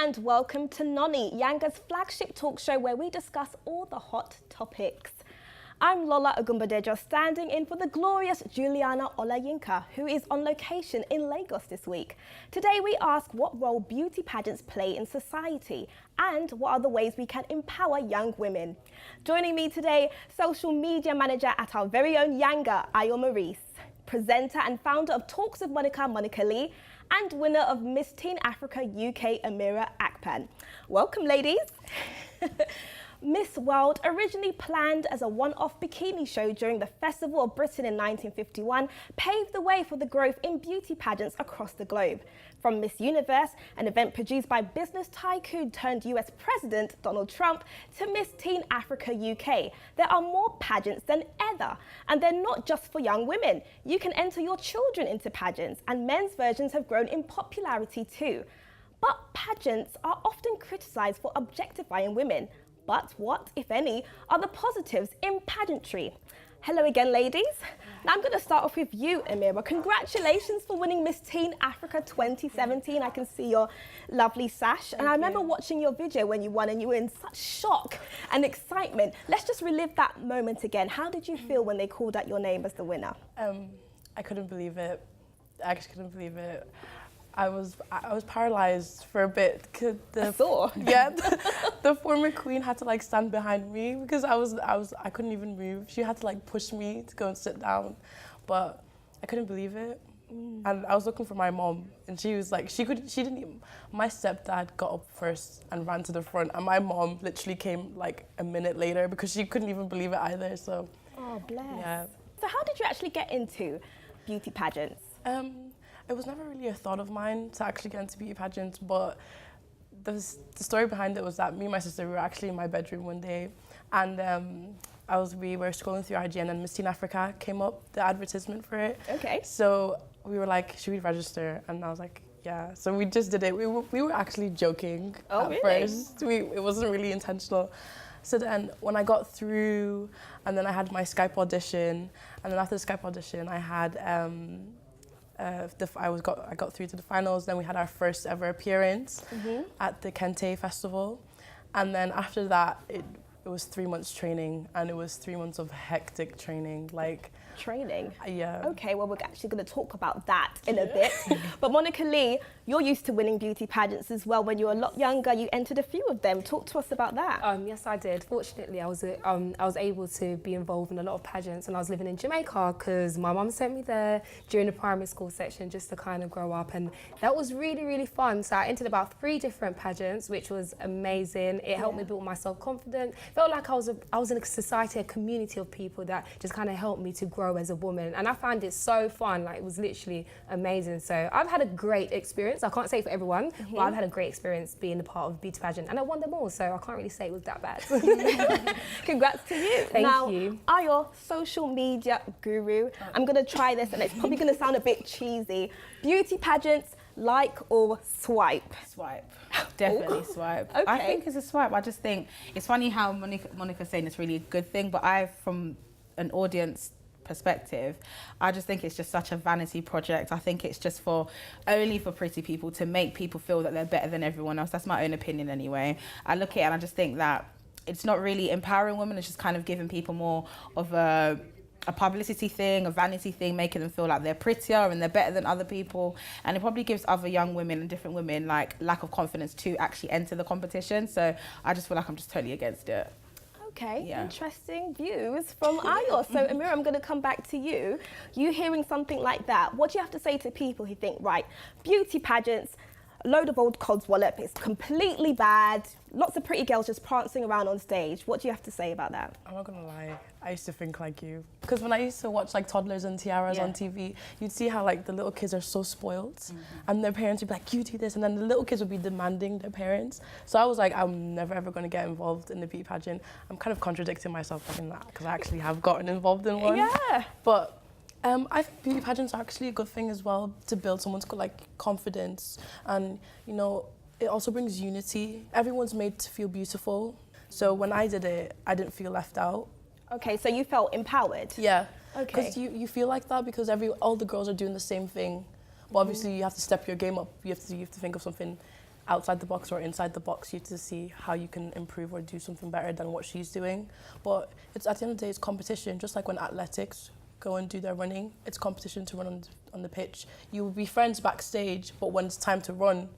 and welcome to Noni, Yanga's flagship talk show where we discuss all the hot topics. I'm Lola Ogumbadejo, standing in for the glorious Juliana Olayinka, who is on location in Lagos this week. Today we ask what role beauty pageants play in society and what are the ways we can empower young women. Joining me today, social media manager at our very own Yanga, Ayo Maurice, presenter and founder of Talks with Monica, Monica Lee, and winner of Miss Teen Africa UK, Amira Akpan. Welcome, ladies. Miss World, originally planned as a one-off bikini show during the Festival of Britain in 1951, paved the way for the growth in beauty pageants across the globe. From Miss Universe, an event produced by business tycoon turned US President Donald Trump, to Miss Teen Africa UK, there are more pageants than ever. And they're not just for young women. You can enter your children into pageants, and men's versions have grown in popularity too. But pageants are often criticised for objectifying women. But what, if any, are the positives in pageantry? Hello again, ladies. Now I'm going to start off with you, Amira. Congratulations for winning Miss Teen Africa 2017. I can see your lovely sash. And I remember watching your video when you won and you were in such shock and excitement. Let's just relive that moment again. How did you feel when they called out your name as the winner? I couldn't believe it. I actually couldn't believe it. I was paralyzed for a bit. I saw. Yeah, the former queen had to like stand behind me because I couldn't even move. She had to like push me to go and sit down, but I couldn't believe it. And I was looking for my mom, and she was like, she didn't even. My stepdad got up first and ran to the front, and my mom literally came like a minute later because she couldn't even believe it either. So. Oh, bless. Yeah. So how did you actually get into beauty pageants? It was never really a thought of mine to actually get into beauty pageants, but the story behind it was that me and my sister, we were actually in my bedroom one day, and we were scrolling through IGN, and Miss Teen Africa came up, the advertisement for it. Okay. So we were like, should we register? And I was like, yeah. So we just did it. We were actually joking at first. It wasn't really intentional. So then when I got through, and then I had my Skype audition, and then after the Skype audition, I had I got through to the finals. Then we had our first ever appearance at the Kente Festival, and then after that it was 3 months training, and it was 3 months of hectic training, like. Training? Yeah. Okay, well, we're actually going to talk about that in a bit. But Monica Lee, you're used to winning beauty pageants as well. When you were a lot younger, you entered a few of them. Talk to us about that. Yes, I did. Fortunately, I was able to be involved in a lot of pageants, and I was living in Jamaica because my mum sent me there during the primary school section just to kind of grow up, and that was really, really fun. So I entered about 3 different pageants, which was amazing. It helped me build my self-confidence. Felt like I was in a society, a community of people that just kind of helped me to grow as a woman, and I found it so fun. Like, it was literally amazing. So I've had a great experience. I can't say for everyone, but I've had a great experience being a part of a beauty pageant, and I won them all, so I can't really say it was that bad. Congrats to you. Thank you. Ayo, social media guru, I'm going to try this, and it's probably going to sound a bit cheesy. Beauty pageants, like or swipe? Swipe. Definitely swipe. Okay. I think it's a swipe. I just think it's funny how Monica's saying it's really a good thing, but from an audience perspective, I just think it's just such a vanity project. I think it's just only for pretty people to make people feel that they're better than everyone else. That's my own opinion anyway. I look at it and I just think that it's not really empowering women. It's just kind of giving people more of a publicity thing, a vanity thing, making them feel like they're prettier and they're better than other people. And it probably gives other young women and different women like lack of confidence to actually enter the competition. So I just feel like I'm just totally against it. Okay, interesting views from Ayo. So Amira, I'm going to come back to you. You hearing something like that, what do you have to say to people who think, right, beauty pageants, a load of old codswallop, it's completely bad, lots of pretty girls just prancing around on stage. What do you have to say about that? I'm not gonna lie, I used to think like you. Because when I used to watch like toddlers and tiaras on TV, you'd see how like the little kids are so spoiled, and their parents would be like, you do this, and then the little kids would be demanding their parents. So I was like, I'm never ever gonna get involved in the beauty pageant. I'm kind of contradicting myself in that, because I actually have gotten involved in one. Yeah. But I think beauty pageants are actually a good thing as well to build someone's confidence, and you know, it also brings unity. Everyone's made to feel beautiful. So when I did it, I didn't feel left out. Okay, so you felt empowered? Yeah. Okay. Because you feel like that because all the girls are doing the same thing. But obviously you have to step your game up. You have to think of something outside the box or inside the box, you have to see how you can improve or do something better than what she's doing. But it's at the end of the day, it's competition. Just like when athletics go and do their running, it's competition to run on the pitch. You will be friends backstage, but when it's time to run,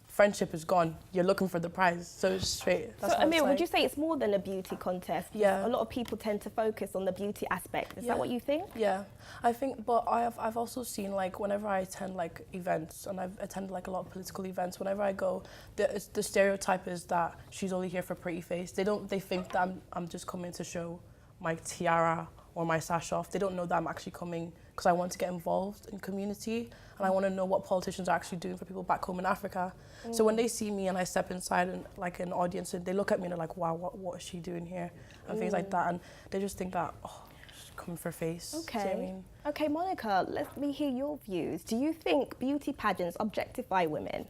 friendship is gone. You're looking for the prize, so it's straight. That's so Amira, would you say it's more than a beauty contest? Yeah. A lot of people tend to focus on the beauty aspect. Is Yeah. that what you think? Yeah, I think, but I've also seen, like, whenever I attend like events, and I've attended like a lot of political events, whenever I go, the stereotype is that she's only here for pretty face. They think that I'm just coming to show my tiara or my sash off. They don't know that I'm actually coming because I want to get involved in community, and I want to know what politicians are actually doing for people back home in Africa. So when they see me and I step inside and like an audience, and they look at me and they're like, wow, what is she doing here? And things like that. And they just think that, oh, she's coming for face. Okay. Do you know what I mean? Okay, Monica, let me hear your views. Do you think beauty pageants objectify women?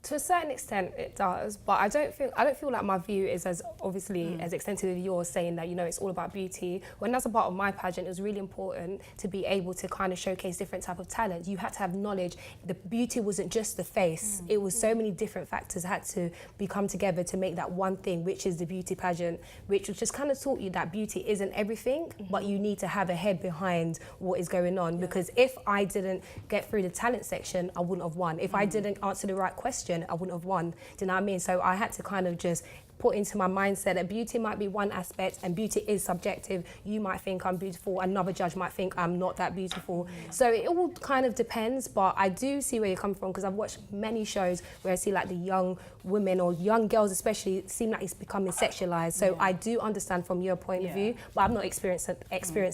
To a certain extent, it does, but I don't feel like my view is as obviously as extensive as yours, saying that, you know, it's all about beauty. When that's a part of my pageant, it was really important to be able to kind of showcase different type of talent. You had to have knowledge. The beauty wasn't just the face. It was so many different factors had to come together to make that one thing, which is the beauty pageant, which just kind of taught you that beauty isn't everything, but you need to have a head behind what is going on. Because if I didn't get through the talent section, I wouldn't have won. If I didn't answer the right question, I wouldn't have won. Do you know what I mean? So I had to kind of just put into my mindset that beauty might be one aspect and beauty is subjective. You might think I'm beautiful, another judge might think I'm not that beautiful. So it all kind of depends, but I do see where you come from, because I've watched many shows where I see like the young women or young girls especially seem like it's becoming sexualized. So I do understand from your point of view, but I've not experienced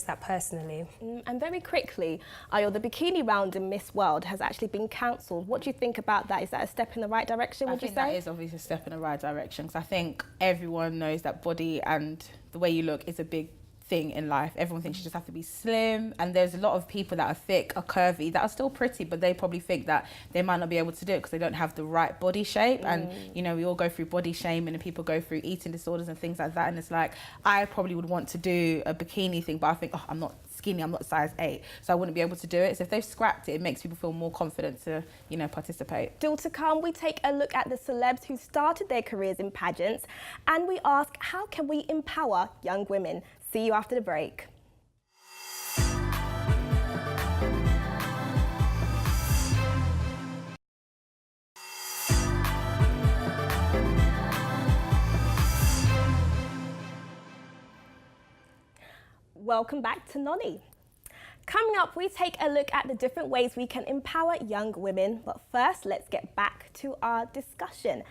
that personally. And very quickly, Ayo, the bikini round in Miss World has actually been cancelled. What do you think about that? Is that a step in the right direction, would you say? I think that is obviously a step in the right direction, because I think everyone knows that body and the way you look is a big thing in life. Everyone thinks you just have to be slim, and there's a lot of people that are thick or curvy that are still pretty, but they probably think that they might not be able to do it because they don't have the right body shape. And you know, we all go through body shaming and people go through eating disorders and things like that, and it's like, I probably would want to do a bikini thing, but I think, oh, I'm not skinny, I'm not size 8, so I wouldn't be able to do it. So if they've scrapped it, it makes people feel more confident to, you know, participate. Still to come, we take a look at the celebs who started their careers in pageants, and we ask, how can we empower young women? See you after the break. Welcome back to Noni. Coming up, we take a look at the different ways we can empower young women. But first, let's get back to our discussion.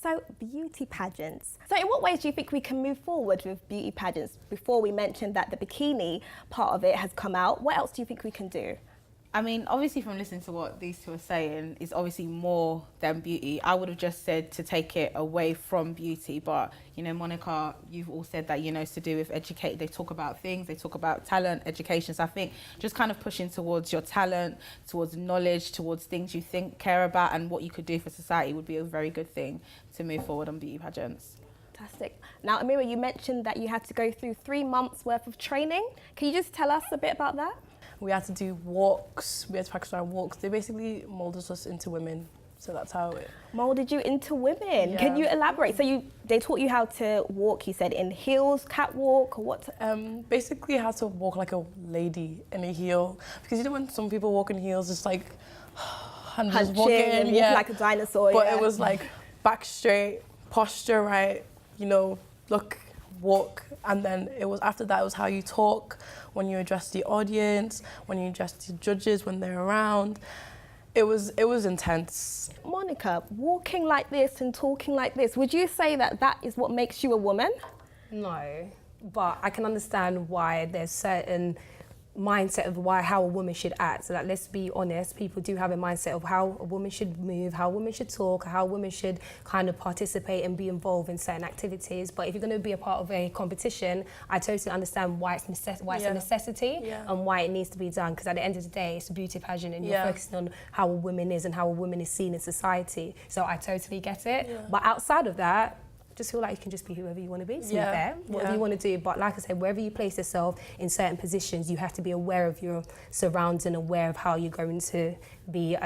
So, beauty pageants. So in what ways do you think we can move forward with beauty pageants? Before we mentioned that the bikini part of it has come out, what else do you think we can do? I mean, obviously from listening to what these two are saying, is obviously more than beauty. I would have just said to take it away from beauty, but, you know, Monica, you've all said that, you know, it's to do with educate. They talk about things, they talk about talent, education. So I think just kind of pushing towards your talent, towards knowledge, towards things you care about and what you could do for society would be a very good thing to move forward on beauty pageants. Fantastic. Now, Amira, you mentioned that you had to go through 3 months worth of training. Can you just tell us a bit about that? We had to do walks, we had to practice our walks. They basically molded us into women. So that's how it... Molded you into women. Yeah. Can you elaborate? So they taught you how to walk, you said, in heels, catwalk, or what? Basically how to walk like a lady in a heel. Because you know when some people walk in heels, it's like... and just Punching and walk like a dinosaur. But it was like back straight, posture right, you know, look, walk. And then it was after that, it was how you talk, when you address the audience, when you address the judges, when they're around. It was intense. Monica, walking like this and talking like this, would you say that that is what makes you a woman? No, but I can understand why there's certain mindset of how a woman should act. So, like, let's be honest, people do have a mindset of how a woman should move, how a woman should talk, how a woman should kind of participate and be involved in certain activities. But if you're going to be a part of a competition, I totally understand why it's a necessity and why it needs to be done. Because at the end of the day, it's a beauty pageant and you're focusing on how a woman is and how a woman is seen in society. So I totally get it. Yeah. But outside of that, just feel like you can just be whoever you want to be, to be fair, whatever you want to do. But like I said, wherever you place yourself in certain positions, you have to be aware of your surroundings and aware of how you're going to be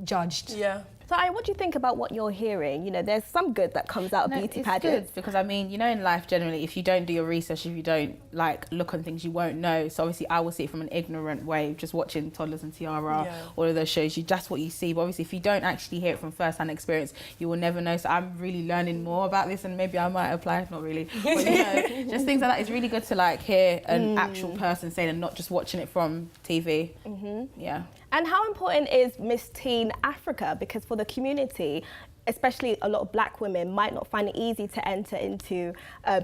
judged. Yeah. So, what do you think about what you're hearing? You know, there's some good that comes out of beauty pageants. Good because I mean, you know, in life generally, if you don't do your research, if you don't like look on things, you won't know. So obviously, I will see it from an ignorant way, just watching Toddlers and Tiara, all of those shows. That's what you see. But obviously, if you don't actually hear it from first-hand experience, you will never know. So I'm really learning more about this, and maybe I might apply. Not really, but you know, just things like that. It's really good to like hear an actual person saying and not just watching it from TV. Yeah. And how important is Miss Teen Africa? Because for the community, especially a lot of black women might not find it easy to enter into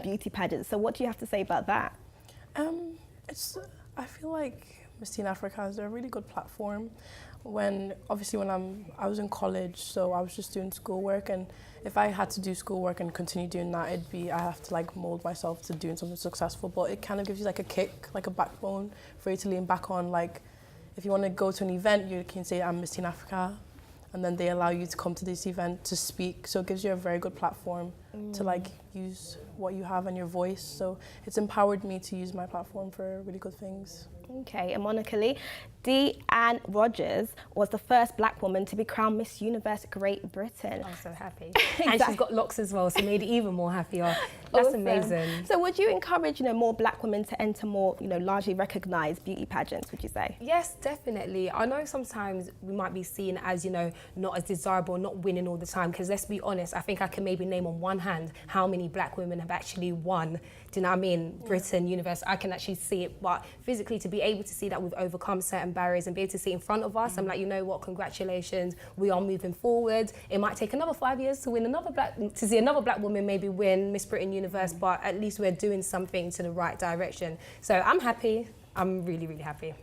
beauty pageants. So what do you have to say about that? I feel like Miss Teen Africa is a really good platform. When I was in college, so I was just doing schoolwork, and if I had to do schoolwork and continue doing that, I have to like mold myself to doing something successful. But it kind of gives you like a kick, like a backbone for you to lean back on. Like if you want to go to an event, you can say I'm Miss Teen Africa, and then they allow you to come to this event to speak. So it gives you a very good platform to like use what you have and your voice. So it's empowered me to use my platform for really good things. Okay, and Monica Lee, Deanne Rogers was the first black woman to be crowned Miss Universe Great Britain. I'm so happy. And she's got locks as well, so made it even more happier. That's Awesome. amazing. So would you encourage, you know, more black women to enter more, you know, largely recognised beauty pageants, would you say? Yes, definitely. I know sometimes we might be seen as, you know, not as desirable, not winning all the time, because let's be honest, I think I can maybe name on one hand how many black women have actually won. Do you know what I mean? Britain, Universe, I can actually see it, but physically to be able to see that we've overcome certain barriers and be able to see it in front of us, I'm like, you know what, congratulations, we are moving forward. It might take another 5 years to see another black woman maybe win Miss Britain Universe, but at least we're doing something to the right direction. So I'm happy. I'm really, really happy.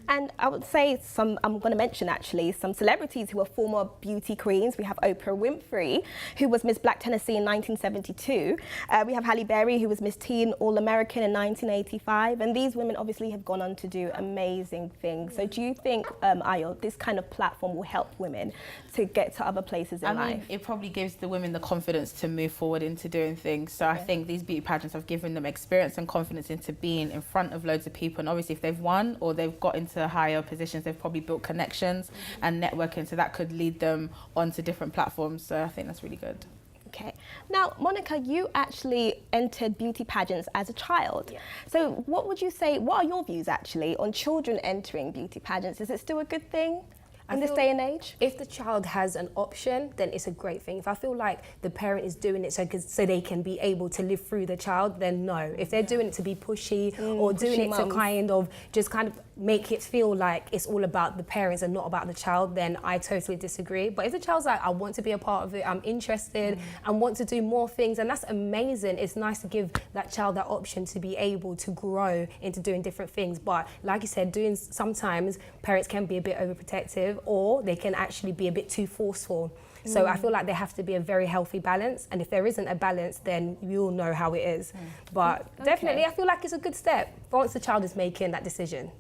And I would say I'm going to mention actually some celebrities who are former beauty queens. We have Oprah Winfrey, who was Miss Black Tennessee in 1972. We have Halle Berry, who was Miss Teen All-American in 1985. And these women obviously have gone on to do amazing things. So do you think, Ayo, this kind of platform will help women to get to other places in life? I mean, it probably gives the women the confidence to move forward into doing things. So I think these beauty pageants have given them experience and confidence into being in front of loads of people. And obviously if they've won or they've got into higher positions, they've probably built connections and networking, so that could lead them onto different platforms. So I think that's really good. Okay. Now, Monica, you actually entered beauty pageants as a child. Yeah. So what would you say, what are your views actually on children entering beauty pageants? Is it still a good thing in this day and age? If the child has an option, then it's a great thing. If I feel like the parent is doing it so they can be able to live through the child, then no. If they're doing it to be pushy or doing it to kind of make it feel like it's all about the parents and not about the child, then I totally disagree. But if the child's like, I want to be a part of it, I'm interested and want to do more things, and that's amazing. It's nice to give that child that option to be able to grow into doing different things. But like you said, sometimes parents can be a bit overprotective, or they can actually be a bit too forceful. So I feel like there has to be a very healthy balance, and if there isn't a balance, then you all know how it is. But definitely, I feel like it's a good step once the child is making that decision.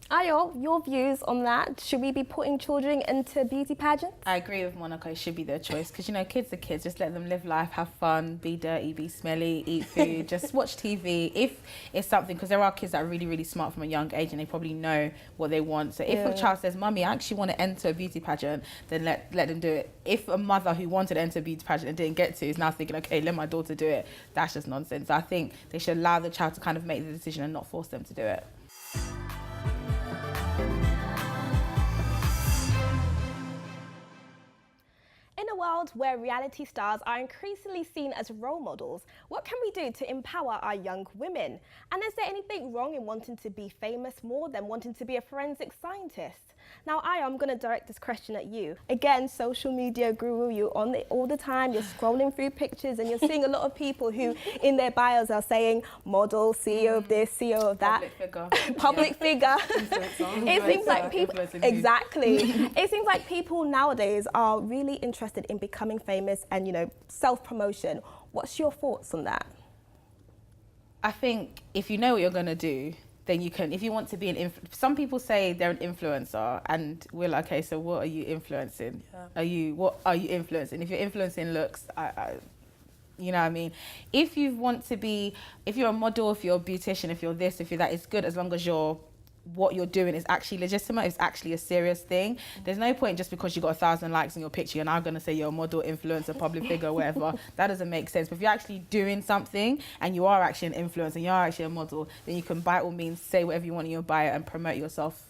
Ayo, your views on that? Should we be putting children into beauty pageants? I agree with Monica, it should be their choice, because you know, kids are kids, just let them live life, have fun, be dirty, be smelly, eat food, just watch TV. If it's something, because there are kids that are really, really smart from a young age and they probably know what they want. So if a child says, Mummy, I actually want to enter a beauty pageant, then let them do it. If a mother who wanted to enter a beauty pageant and didn't get to is now thinking, okay, let my daughter do it, that's just nonsense. I think they should allow the child to kind of make the decision and not force them to do it. In a world where reality stars are increasingly seen as role models, what can we do to empower our young women? And is there anything wrong in wanting to be famous more than wanting to be a forensic scientist? Now, I'm going to direct this question at you. Again, social media guru, you're on it all the time, you're scrolling through pictures and you're seeing a lot of people who in their bios are saying model, CEO of this, CEO of that. Public figure. It seems like people, exactly. It seems like people nowadays are really interested in becoming famous and, you know, self-promotion. What's your thoughts on that? I think if you know what you're going to do, then you can, if you want to be some people say they're an influencer and we're like, okay, so what are you influencing? What are you influencing? If you're influencing looks, you know what I mean? If you want to be, if you're a model, if you're a beautician, if you're this, if you're that, it's good as long as you're what you're doing is actually legitimate, it's actually a serious thing. There's no point just because you got 1,000 likes on your picture, you're now going to say you're a model, influencer, public figure, whatever. That doesn't make sense. But if you're actually doing something and you are actually an influencer and you are actually a model, then you can by all means say whatever you want in your bio and promote yourself.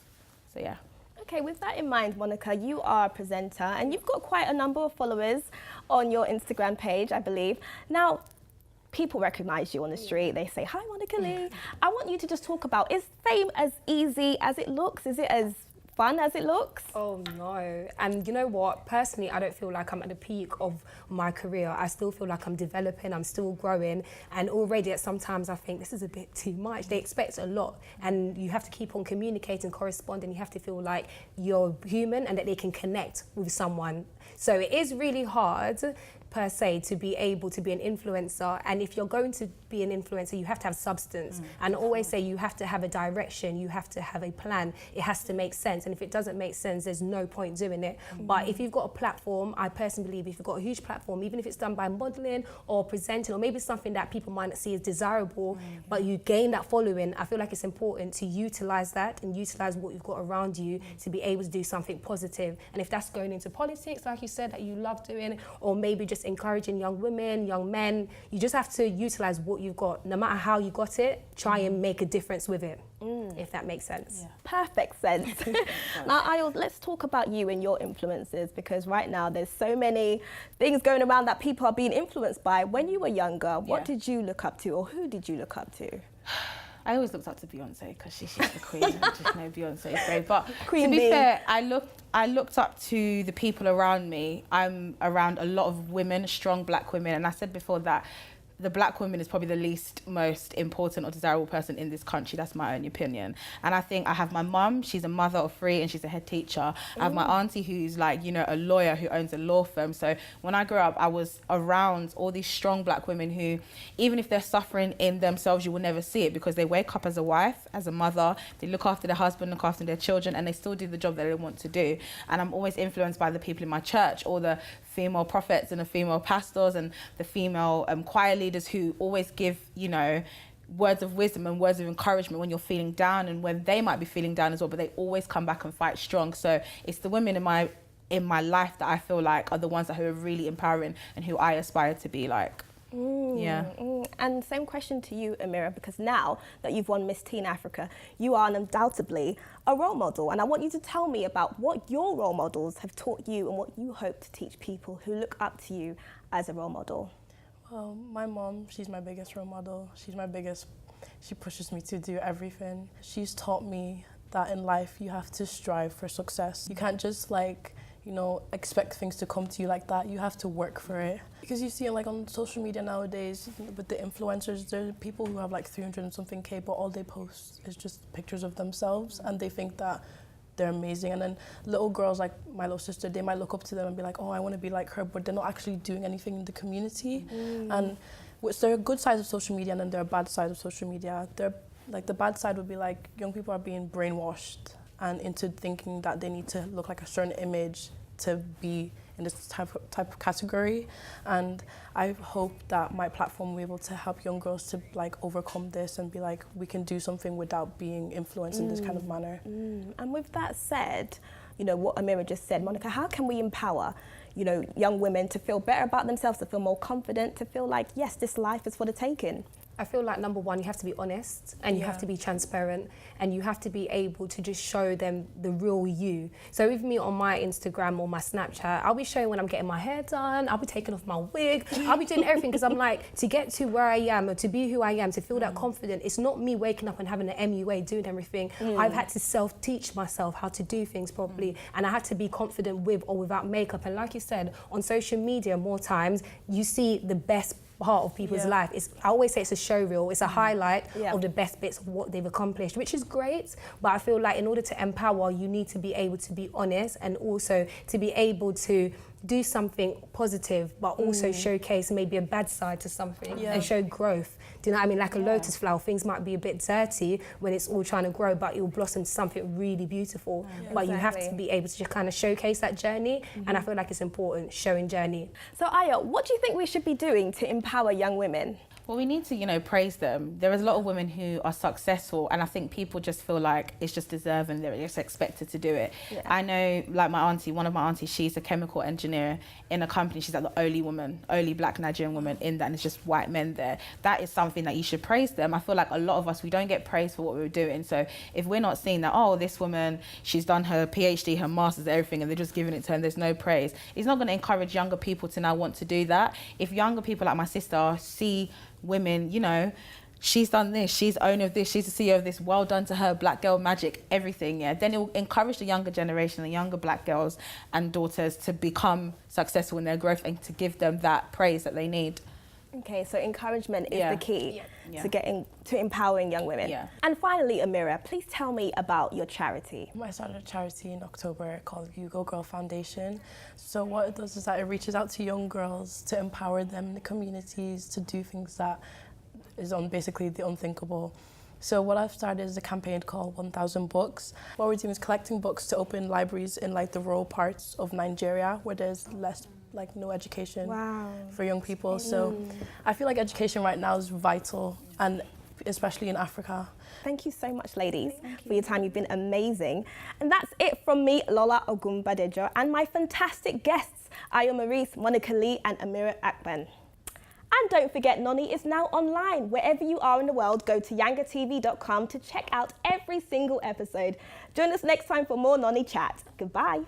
So yeah. Okay, with that in mind, Monica, you are a presenter and you've got quite a number of followers on your Instagram page, I believe. Now, people recognise you on the street. They say, hi, Monica Lee. I want you to just talk about, is fame as easy as it looks? Is it as fun as it looks? Oh no. And you know what? Personally, I don't feel like I'm at the peak of my career. I still feel like I'm developing, I'm still growing. And already sometimes I think this is a bit too much. They expect a lot and you have to keep on communicating, corresponding. You have to feel like you're human and that they can connect with someone. So it is really hard per se to be able to be an influencer, and if you're going to be an influencer you have to have substance, and always say you have to have a direction, you have to have a plan, it has to make sense, and if it doesn't make sense there's no point doing it. But if you've got a platform, I personally believe if you've got a huge platform, even if it's done by modelling or presenting or maybe something that people might not see as desirable, but you gain that following, I feel like it's important to utilise that and utilise what you've got around you to be able to do something positive. And if that's going into politics, like you said, that you love doing, or maybe just encouraging young women, young men, you just have to utilise what you've got. No matter how you got it, try and make a difference with it, if that makes sense. Yeah. Perfect sense. Now, Ayol, let's talk about you and your influences, because right now there's so many things going around that people are being influenced by. When you were younger, what did you look up to, or who did you look up to? I always looked up to Beyonce because she's the queen. I just know Beyonce is great. But Queen to be bee. fair, I looked up to the people around me. I'm around a lot of women, strong black women. And I said before that the black woman is probably the least most important or desirable person in this country. That's my own opinion. And I think I have my mum, she's a mother of 3 and she's a head teacher. I have my auntie who's like, you know, a lawyer who owns a law firm. So when I grew up, I was around all these strong black women who, even if they're suffering in themselves, you will never see it because they wake up as a wife, as a mother, they look after their husband, look after their children, and they still do the job that they want to do. And I'm always influenced by the people in my church, or the female prophets and the female pastors and the female choir leaders who always give, you know, words of wisdom and words of encouragement when you're feeling down and when they might be feeling down as well, but they always come back and fight strong. So it's the women in my life that I feel like are the ones that who are really empowering and who I aspire to be like. And same question to you, Amira, because now that you've won Miss Teen Africa, you are undoubtedly a role model. And I want you to tell me about what your role models have taught you and what you hope to teach people who look up to you as a role model. Well, my mom, she's my biggest role model. She pushes me to do everything. She's taught me that in life you have to strive for success. You can't just expect things to come to you like that. You have to work for it. Because you see it like on social media nowadays with the influencers, there are people who have like 300 and something K, but all they post is just pictures of themselves and they think that they're amazing. And then little girls like my little sister, they might look up to them and be like, oh, I want to be like her, but they're not actually doing anything in the community. And there are good sides of social media and then there are bad sides of social media. The bad side would be like young people are being brainwashed and into thinking that they need to look like a certain image to be in this type of category. And I hope that my platform will be able to help young girls to like overcome this and be like, we can do something without being influenced in this kind of manner. And with that said, you know, what Amira just said, Monica, how can we empower, you know, young women to feel better about themselves, to feel more confident, to feel like, yes, this life is for the taking? I feel like number one, you have to be honest and you have to be transparent and you have to be able to just show them the real you. So with me on my Instagram or my Snapchat, I'll be showing when I'm getting my hair done, I'll be taking off my wig, I'll be doing everything because I'm like, to get to where I am or to be who I am, to feel that confident, it's not me waking up and having an MUA doing everything. I've had to self-teach myself how to do things properly and I had to be confident with or without makeup. And like you said, on social media more times, you see the best part of people's life. I always say it's a show reel, it's a highlight of the best bits of what they've accomplished, which is great, but I feel like in order to empower, you need to be able to be honest and also to be able to do something positive, but also showcase maybe a bad side to something and show growth. Do you know what I mean? Like a lotus flower, things might be a bit dirty when it's all trying to grow, but it will blossom to something really beautiful. But you have to be able to just kind of showcase that journey, and I feel like it's important, showing journey. So Aya, what do you think we should be doing to empower young women? Well, we need to, you know, praise them. There is a lot of women who are successful, and I think people just feel like it's just deserved and they're just expected to do it. Yeah. I know, like my auntie, one of my aunties, she's a chemical engineer in a company. She's like the only black Nigerian woman in that, and it's just white men there. That is something that you should praise them. I feel like a lot of us, we don't get praised for what we're doing. So if we're not seeing that, oh, this woman, she's done her PhD, her master's, everything, and they're just giving it to her and there's no praise, it's not going to encourage younger people to now want to do that. If younger people like my sister see women, you know, she's done this, she's owner of this, she's the CEO of this, well done to her, black girl magic, everything, yeah, then it will encourage the younger generation, the younger black girls and daughters to become successful in their growth and to give them that praise that they need. Okay, so encouragement is Yeah. the key Yeah. to empowering young women. Yeah. And finally, Amira, please tell me about your charity. I started a charity in October called You Go Girl Foundation. So what it does is that it reaches out to young girls to empower them in the communities to do things that is on basically the unthinkable. So what I've started is a campaign called 1,000 Books. What we're doing is collecting books to open libraries in like the rural parts of Nigeria where there's no education for young people. So I feel like education right now is vital, and especially in Africa. Thank you so much, ladies, for your time. You've been amazing. And that's it from me, Lola Ogunbadejo, and my fantastic guests, Ayo Maurice, Monica Lee, and Amira Akban. And don't forget, Noni is now online. Wherever you are in the world, go to yangatv.com to check out every single episode. Join us next time for more Noni Chat. Goodbye.